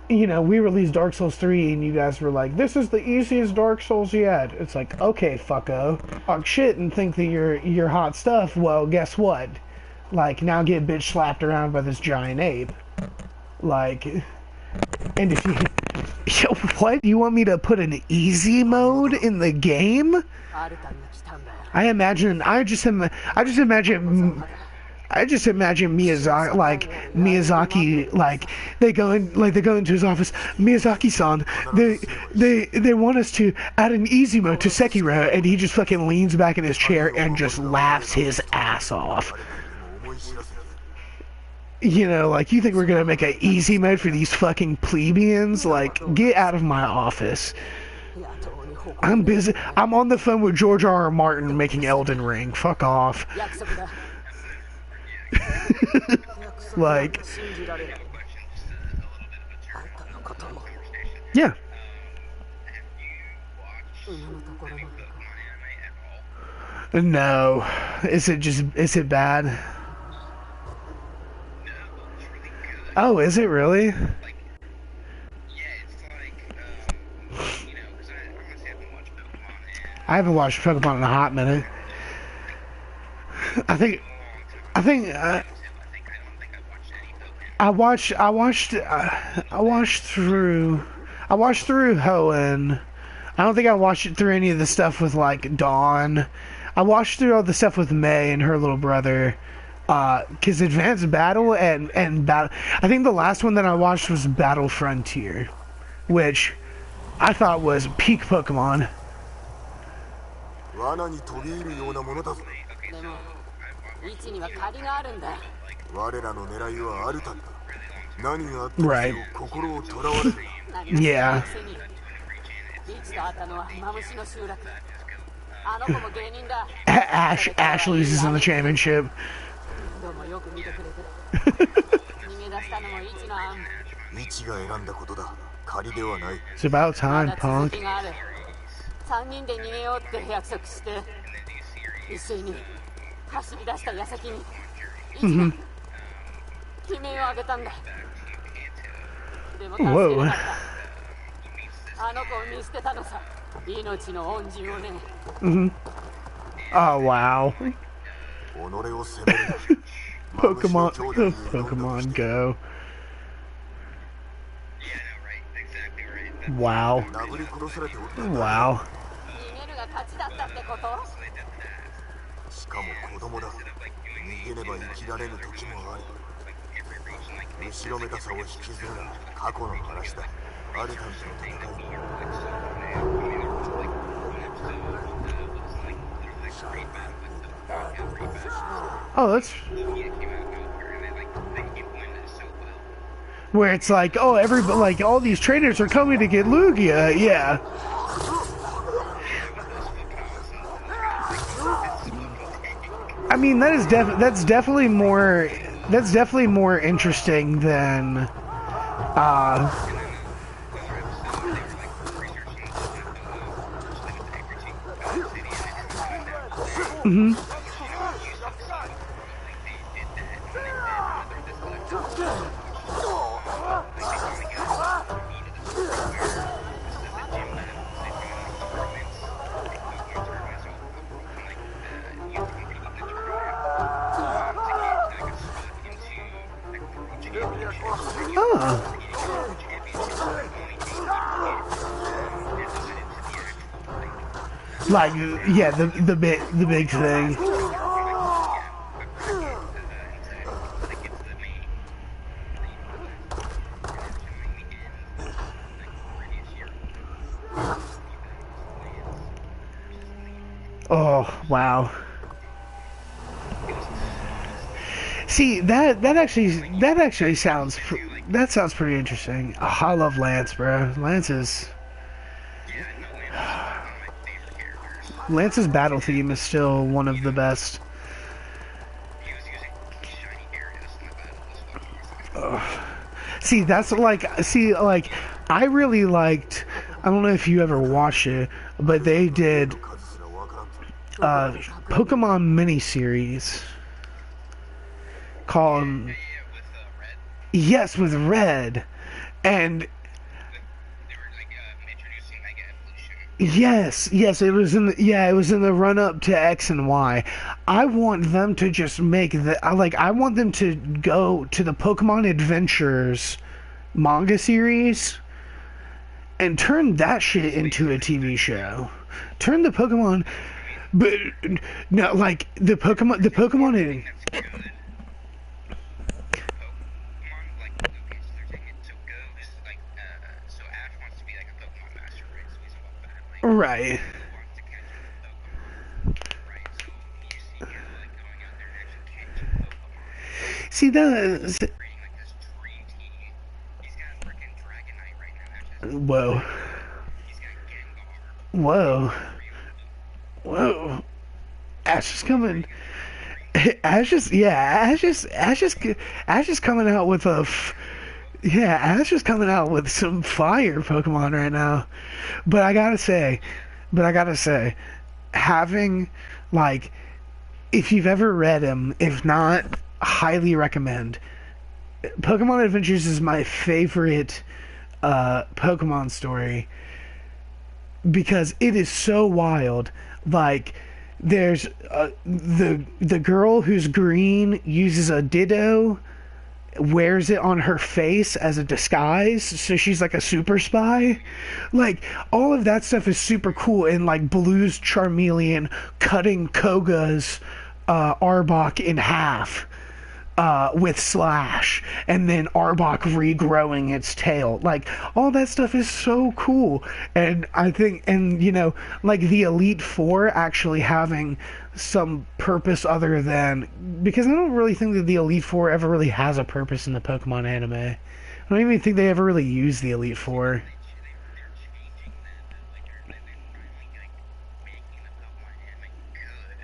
you know, we released Dark Souls 3 and you guys were like, this is the easiest Dark Souls yet. It's like, okay, fucko. Talk shit and think that you're hot stuff. Well, guess what? Like, now get bitch slapped around by this giant ape. Like, and if you... Yo, what? You want me to put an easy mode in the game? I just imagine Miyazaki, like they go into his office. Miyazaki-san, they want us to add an easy mode to Sekiro, and he just fucking leans back in his chair and just laughs his ass off. You know, like, you think we're gonna make an easy mode for these fucking plebeians? Like, get out of my office. I'm busy. I'm on the phone with George R.R. Martin making Elden Ring. Fuck off. Like, yeah. No. Is it bad? Oh, is it really? I haven't watched Pokemon in a hot minute. I watched through Hoenn. I don't think I watched it through any of the stuff with like Dawn. I watched through all the stuff with May and her little brother. Cause Advanced Battle and Battle. I think the last one that I watched was Battle Frontier, which I thought was peak Pokemon. Right. Yeah. Ash loses in the championship. It's about time, Punk. Mm-hmm. Whoa. Mm-hmm. Oh, wow. Pokemon Go. Wow. Wow. Oh, that's where it's like, oh, everybody, like, all these trainers are coming to get Lugia, yeah. I mean, that's definitely more interesting than mm-hmm. Like, yeah, the big thing. Oh, wow. See, that actually sounds pretty interesting. Oh, I love Lance, bro. Lance's battle theme is still one of the best. See, I really liked, I don't know if you ever watched it, but they did Pokemon miniseries called Yeah, with Red. yes with Red, and They were like introducing Mega Evolution. yes, it was in the run up to X and Y. I want them to just make I want them to go to the Pokemon Adventures manga series and turn that shit into a TV show. Turn the Pokemon, but no, like the Pokemon That's good. Pokemon, like, okay, so they're taking it so Go is like, so Ash wants to be like a Pokemon master, right? So he's all about like, right. he wants to catch all the Pokemon, right? So you see Go like going out there and actually catching Pokemon. See He's that? creating like this dream team. He's got freaking Dragonite right now. That's just, Whoa, he's got Gengar. whoa, whoa! Ash is coming. Ash is coming out with Ash is coming out with some fire Pokemon right now. But I gotta say, having like, if you've ever read him, if not, highly recommend. Pokemon Adventures is my favorite Pokemon story because it is so wild. Like, there's the girl who's green uses a Ditto, wears it on her face as a disguise, so she's like a super spy. Like, all of that stuff is super cool. And like Blue's Charmeleon cutting Koga's Arbok in half with Slash, and then Arbok regrowing its tail. Like, all that stuff is so cool. And I think, and like the Elite Four actually having some purpose other than, because I don't really think that the Elite Four ever really has a purpose in the Pokemon anime. I don't even think they ever really use the Elite Four. They're changing that. Like, they're finally like making the Pokemon anime good.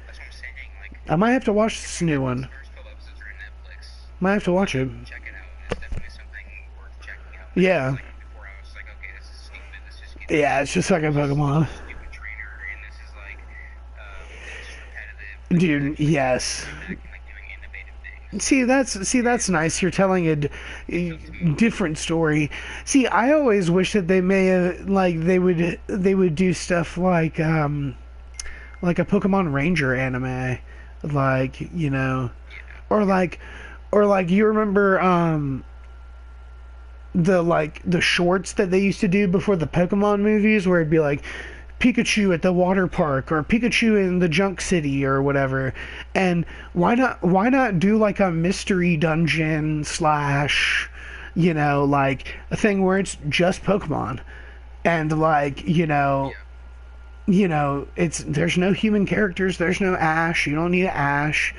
That's what I'm saying. Like, I might have to watch this new one. first couple episodes are on Netflix. Might have to watch it. Check it out. It's definitely something worth checking out. Yeah. Like, before I was like, okay, this is stupid. This just gets Yeah, it's just like a Pokemon. stupid trainer, and this is like, it's just repetitive. Dude, yes. Back and like doing innovative things. See that's nice. You're telling a different story. See, I always wish that they they would do stuff like a Pokemon Ranger anime, like, or like you remember the shorts that they used to do before the Pokemon movies, where it'd be like Pikachu at the water park or Pikachu in the junk city or whatever. And why not do like a mystery dungeon slash, like a thing where it's just Pokemon, and like, it's, there's no human characters, there's no Ash, you don't need an Ash,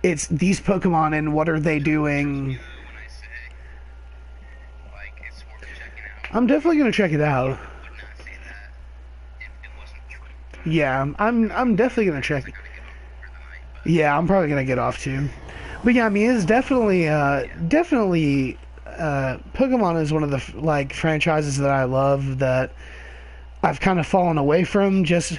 it's these Pokemon and what are they doing. When I say, like, it's worth checking out, I'm definitely gonna check it out. I would not say that if it wasn't true. Yeah, I'm definitely gonna check it. I gotta get off for the night, but Yeah, I'm probably gonna get off too. But yeah, I mean, it's definitely Pokemon is one of the like franchises that I love that I've kind of fallen away from. Just,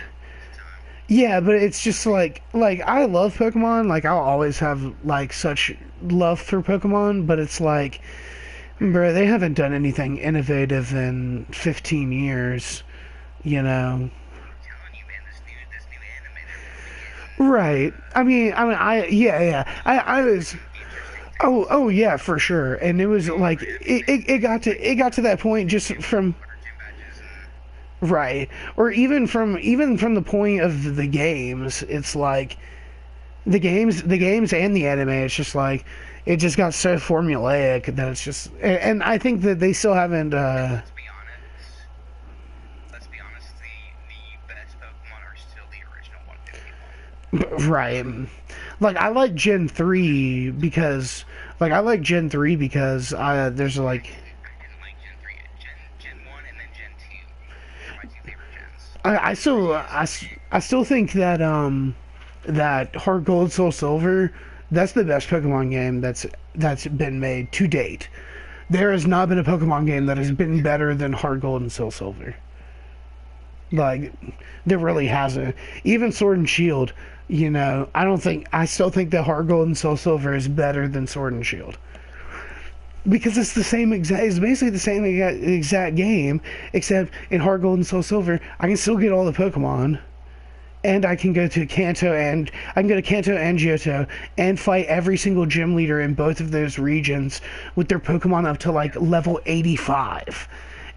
yeah, but it's just like I love Pokemon. Like, I'll always have like such love for Pokemon, but it's like, bro, they haven't done anything innovative in 15 years, I'm telling you, man, this new anime, they're Right. I was. Oh, yeah, for sure. And it was like it got to that point just from, put our gym badges right, or even from the point of the games. It's like the games and the anime. It's just like it just got so formulaic that it's just. And I think that they still haven't. let's be honest, the best Pokemon are still the original 151. Right. Like, I like Gen 3 because there's like, I didn't like Gen 3, Gen 1 and then Gen 2 are my two favorite gens. I still think that that Heart Gold Soul Silver, that's the best Pokemon game that's been made to date. There has not been a Pokemon game that has been better than Heart Gold and Soul Silver. Like, there really hasn't. Even Sword and Shield, you know, I still think that Heart Gold and Soul Silver is better than Sword and Shield. Because it's basically the same exact game, except in Heart Gold and Soul Silver, I can still get all the Pokemon, and I can go to Kanto and Johto and fight every single gym leader in both of those regions with their Pokemon up to like level 85.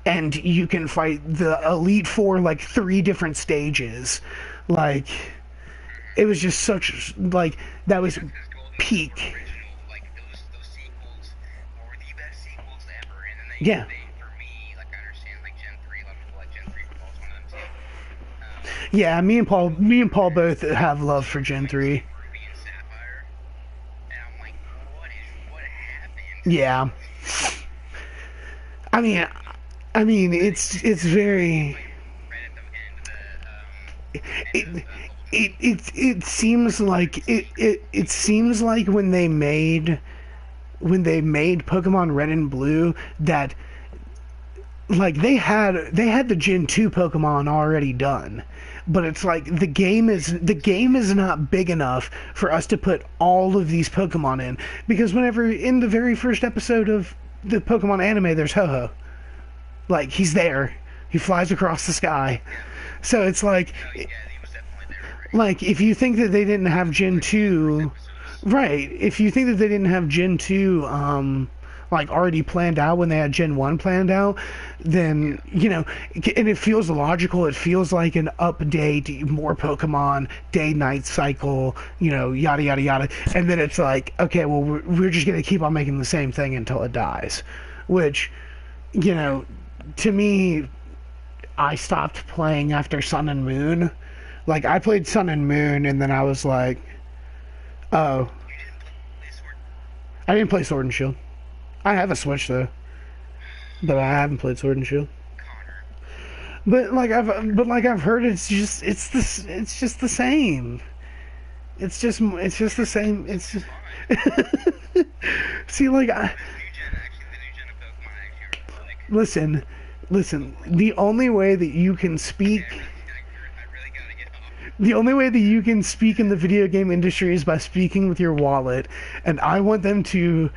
And you can fight the Elite Four like 3 different stages. Like, it was just such, like, that was peak. Original, like those sequels were the best sequels ever, and then Yeah. for me, like I understand like Gen 3, a lot of people like Gen 3 was one of them too. Yeah, me and Paul both have love for Gen 3. Ruby and Sapphire, and I'm like, what happened? Yeah. I mean, it's very. Right at the end of the It seems like it seems like when they made Pokemon Red and Blue that like they had the Gen 2 Pokemon already done. But it's like the game is not big enough for us to put all of these Pokemon in, because whenever in the very first episode of the Pokemon anime there's Ho-Oh. Like, he's there. He flies across the sky. So it's like, yeah, he was definitely there. Right? like, if you think that they didn't have Gen 2, right, if you think that they didn't have Gen 2, like, already planned out when they had Gen 1 planned out, then, you know, and it feels logical, it feels like an update, more Pokemon, day-night cycle, you know, yada, yada, yada, and then it's like, okay, well, we're just going to keep on making the same thing until it dies, which, you know, to me, I stopped playing after Sun and Moon. Like, I played Sun and Moon, and then I was like, oh. You didn't play Sword. I didn't play Sword and Shield. I have a Switch, though. But I haven't played Sword and Shield. Connor. But I've heard it's just the same. It's just the same. It's just... See, like, The new gen of Pokemon actually like. listen, the only way that you can speak, I really gotta get off. the only way that you can speak in the video game industry is by speaking with your wallet, and I want them to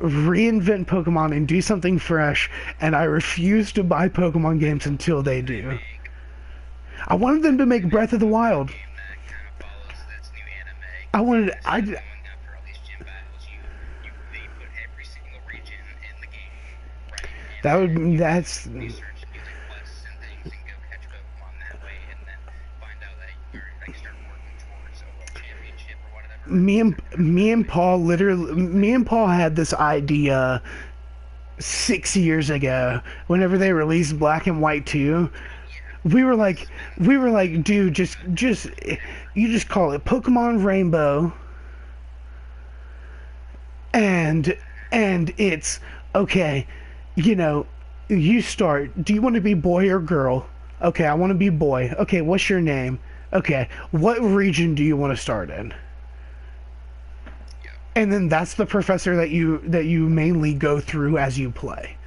reinvent Pokemon and do something fresh, and I refuse to buy Pokemon games until they do. I wanted them to make Breath of the Wild. Game that kind of follows this new anime. I wanted, Going after all these gym battles, they put every single region in the game, right? that's, Research, do like quests and things, and go catch Pokemon that way, and then find out that you're like start working towards a world championship or whatever. me and Paul had this idea 6 years ago whenever they released Black and White 2. We were like, dude, just you just call it Pokemon Rainbow, and it's okay, you know, you start, do you want to be boy or girl? Okay, I want to be boy. Okay, what's your name? Okay, what region do you want to start in? And then that's the professor that you mainly go through as you play.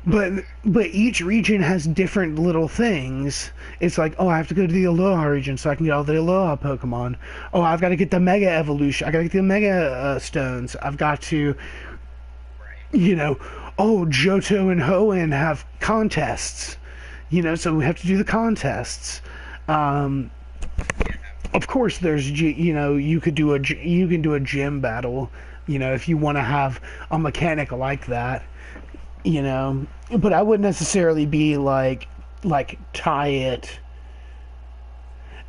But each region has different little things. It's like, oh, I have to go to the Aloha region so I can get all the Aloha Pokemon. Oh, I've got to get the Mega Evolution. I got to get the Mega Stones. I've got to, you know, oh, Johto and Hoenn have contests. You know, so we have to do the contests. Of course, there's, you know, you can do a gym battle. You know, if you want to have a mechanic like that. You know, but I wouldn't necessarily be like tie it,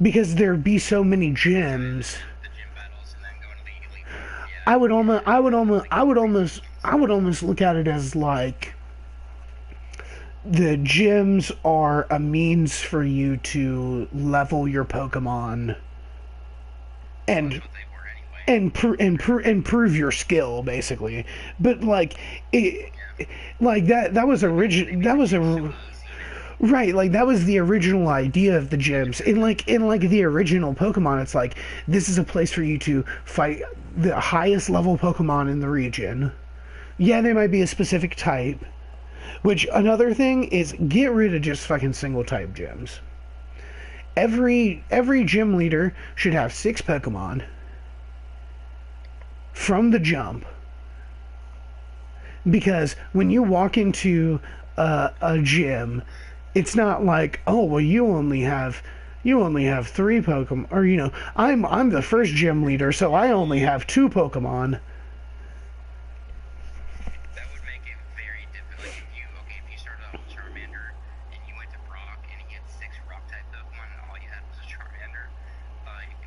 because there'd be so many gyms. The gym battles and then going to the Elite Four. Yeah. I would almost look at it as like the gyms are a means for you to level your Pokemon and That's what they were anyway. and prove your skill, basically. But like it, like that was right, like that was the original idea of the gyms. In the original Pokemon, it's like, this is a place for you to fight the highest level Pokemon in the region. Yeah, they might be a specific type, Which, another thing is, get rid of just fucking single type gyms. Every gym leader should have 6 Pokemon from the jump. Because when you walk into a gym, it's not like, oh well, you only have 3 Pokemon, or I'm the first gym leader, so I only have 2 Pokemon. That would make it very difficult. Like if you started off with Charmander and you went to Brock and he had 6 rock type Pokemon and all you had was a Charmander, like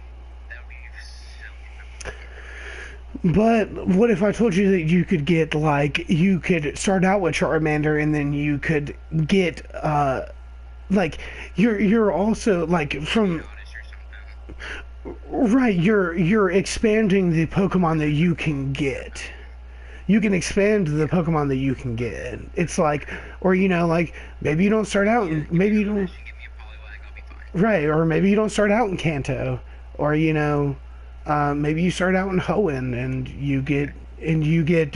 that would be so difficult. But what if I told you that you could get, like, you could start out with Charmander and then you could get like you're also like from Honest or something. right, you're expanding the Pokemon that you can get. You can expand the Pokemon that you can get. It's like, or like maybe you don't start out and maybe you don't, You give me a Poliwag, I'll be fine. right, or maybe you don't start out in Kanto, or maybe you start out in Hoenn and you get and you get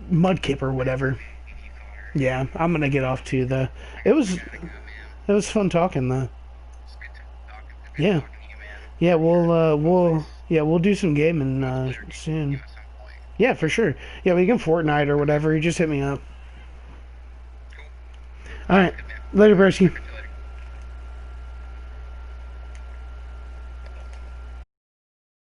Mudkip or whatever. If you caught her, Yeah, I'm gonna get off to the. It was gotta go, man. it was fun talking though. It's good talking. Yeah. Talking to you, man. Yeah, we'll do some gaming soon. At some point. Yeah, for sure. Yeah, we can Fortnite or whatever. You just hit me up. Cool. All right, Good, man. later, Broski.